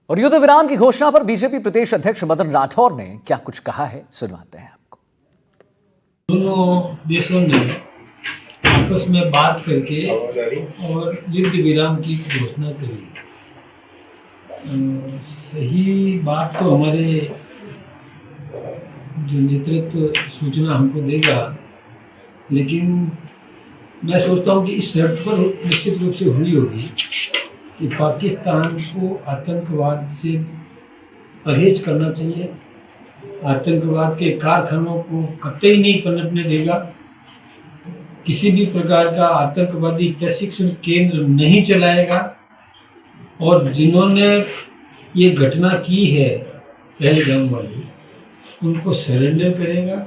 और युद्ध विराम की घोषणा पर बीजेपी प्रदेश अध्यक्ष मदन राठौर ने क्या कुछ कहा है, सुनवाते हैं आपको। दोनों देशों ने आपस में बात करके और युद्ध विराम की घोषणा करी। सही बात तो हमारे जो नेतृत्व सूचना हमको देगा, लेकिन मैं सोचता हूँ कि इस शर्त पर निश्चित रूप से हुई होगी कि पाकिस्तान को आतंकवाद से परहेज करना चाहिए, आतंकवाद के कारखानों को कतई नहीं पनपने देगा, किसी भी प्रकार का आतंकवादी प्रशिक्षण केंद्र नहीं चलाएगा और जिन्होंने ये घटना की है पहलगाम वाली, उनको सरेंडर करेगा,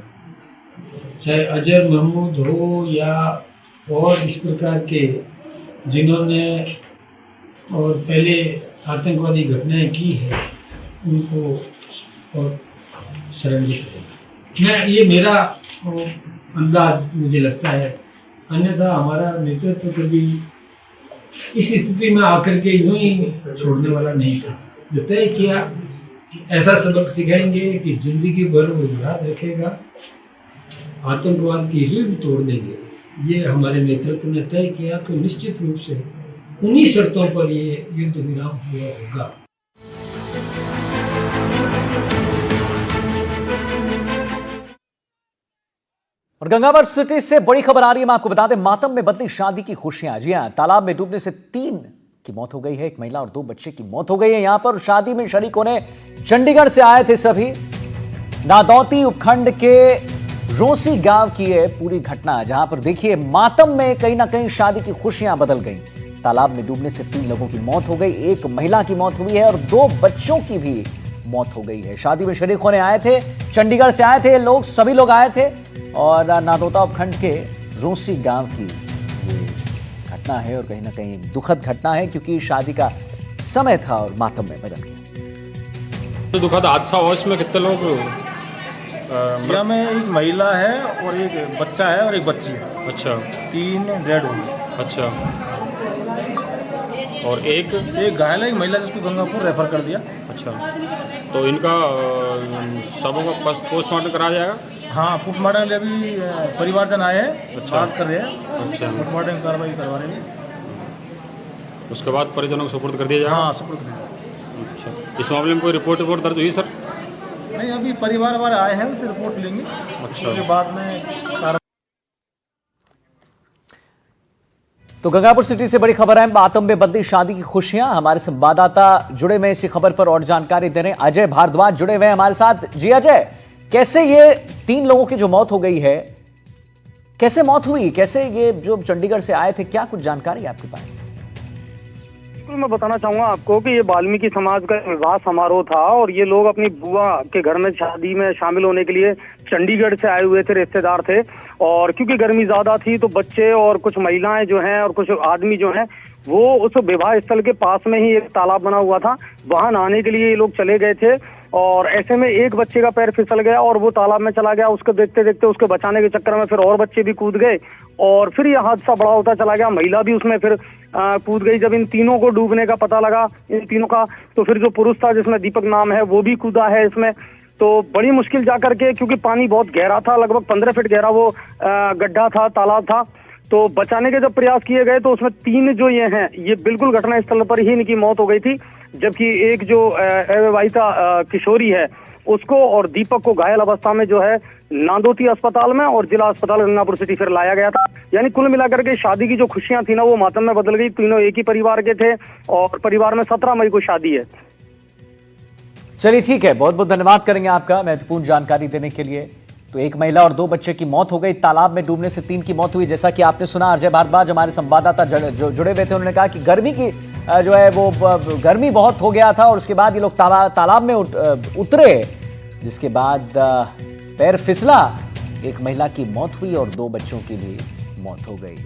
चाहे अजहर महमूद हो या और इस प्रकार के जिन्होंने और पहले आतंकवादी घटनाएं की है, उनको और सरेंडर करेगा। ये मेरा अंदाज मुझे लगता है, अन्यथा हमारा नेतृत्व कभी इस स्थिति में आकर के यूं ही छोड़ने वाला नहीं था। जो तय किया कि ऐसा सबक सिखाएंगे कि जिंदगी भर वो याद रखेगा, आतंकवाद की रीढ़ तोड़ देंगे, ये हमारे नेतृत्व ने तय किया, तो निश्चित रूप से उन्हीं शर्तों पर ये युद्ध विराम हुआ होगा। और गंगावर सिटी से बड़ी खबर आ रही है। मैं आपको बता दें, मातम में बदली शादी की खुशियां। जी हां, तालाब में डूबने से 3 की मौत हो गई है, 1 महिला और 2 बच्चे की मौत हो गई है। यहां पर शादी में शरीक होने चंडीगढ़ से आए थे सभी। नादौती उपखंड के रोसी गांव की है पूरी घटना, जहां पर देखिए मातम में कहीं ना कहीं शादी की खुशियां बदल गई। तालाब में डूबने से 3 लोगों की मौत हो गई, 1 महिला की मौत हुई है और 2 बच्चों की भी मौत हो गई है। शादी में शरीक होने आए थे, चंडीगढ़ से आए थे लोग, सभी लोग आए थे और नादौता उपखंड के रोसी गांव की ये घटना है और कहीं ना कहीं एक दुखद घटना है, क्योंकि शादी का समय था और मातम में बदल गया। तो दुखद हादसा हुआ, इसमें कितने लोग? या में एक महिला है और एक बच्चा है और एक बच्ची है। अच्छा, 3 डेड हो गए। अच्छा, और एक घायल है, एक महिला जिसको गंगापुर रेफर कर दिया। अच्छा, तो इनका सबों का पोस्टमार्टम कराया जाएगा? हाँ, पोस्टमार्टम के लिए अभी परिवारजन आए हैं, अच्छा, बात कर रहे हैं। अच्छा, पोस्टमार्टम कार्रवाई करवा रहे हैं, उसके बाद परिजनों को सुपुर्द कर दिया जाएगा? हाँ, सुपुर्द कर दिया। अच्छा, इस मामले में कोई रिपोर्ट दर्ज हुई सर? नहीं, अभी परिवार वाले आए हैं, उससे रिपोर्ट लेंगे। अच्छा, उसके बाद में तो गंगापुर सिटी से बड़ी खबर है, मातम में बदली शादी की खुशियां। हमारे संवाददाता जुड़े हुए इसी खबर पर और जानकारी दे रहे हैं। अजय भारद्वाज जुड़े हुए हैं हमारे साथ। जी अजय, कैसे ये 3 लोगों की जो मौत हो गई है, कैसे मौत हुई, कैसे ये जो चंडीगढ़ से आए थे, क्या कुछ जानकारी है आपके पास? मैं बताना चाहूंगा आपको कि ये वाल्मीकि समाज का विवाह समारोह था और ये लोग अपनी बुआ के घर में शादी में शामिल होने के लिए चंडीगढ़ से आए हुए थे, रिश्तेदार थे। और क्योंकि गर्मी ज्यादा थी तो बच्चे और कुछ महिलाएं जो हैं और कुछ आदमी जो हैं वो उस विवाह स्थल के पास में ही एक तालाब बना हुआ था, वहां नहाने के लिए ये लोग चले गए थे। और ऐसे में एक बच्चे का पैर फिसल गया और वो तालाब में चला गया। उसको देखते देखते उसके बचाने के चक्कर में फिर और बच्चे भी कूद गए और फिर यह हादसा बड़ा होता चला गया। महिला भी उसमें फिर कूद गई। जब इन तीनों को डूबने का पता लगा, इन तीनों का, तो फिर जो पुरुष था जिसमें दीपक नाम है वो भी कूदा है इसमें। तो बड़ी मुश्किल जाकर के, क्योंकि पानी बहुत गहरा था, लगभग 15 फीट गहरा वो गड्ढा था, तालाब था, तो बचाने के जब प्रयास किए गए तो उसमें 3 जो ये हैं, ये बिल्कुल घटना स्थल पर ही इनकी मौत हो गई थी। जबकि एक जो अविवाहिता किशोरी है उसको और दीपक को घायल अवस्था में जो है नादौती अस्पताल में और जिला अस्पताल गंगापुर सिटी फिर लाया गया था। यानी कुल मिलाकर के शादी की जो खुशियां थी ना, वो मातम में बदल गई। तीनों एक ही परिवार के थे और परिवार में 17 मई को शादी है। चलिए ठीक है, बहुत बहुत धन्यवाद करेंगे आपका महत्वपूर्ण जानकारी देने के लिए। तो 1 महिला और 2 बच्चे की मौत हो गई, तालाब में डूबने से 3 की मौत हुई। जैसा कि आपने सुना, अजय भारद्वाज हमारे संवाददाता जो जुड़े हुए थे, उन्होंने कहा कि गर्मी की जो है वो गर्मी बहुत हो गया था और उसके बाद ये लोग तालाब में उतरे, जिसके बाद पैर फिसला, 1 महिला की मौत हुई और 2 बच्चों की भी मौत हो गई।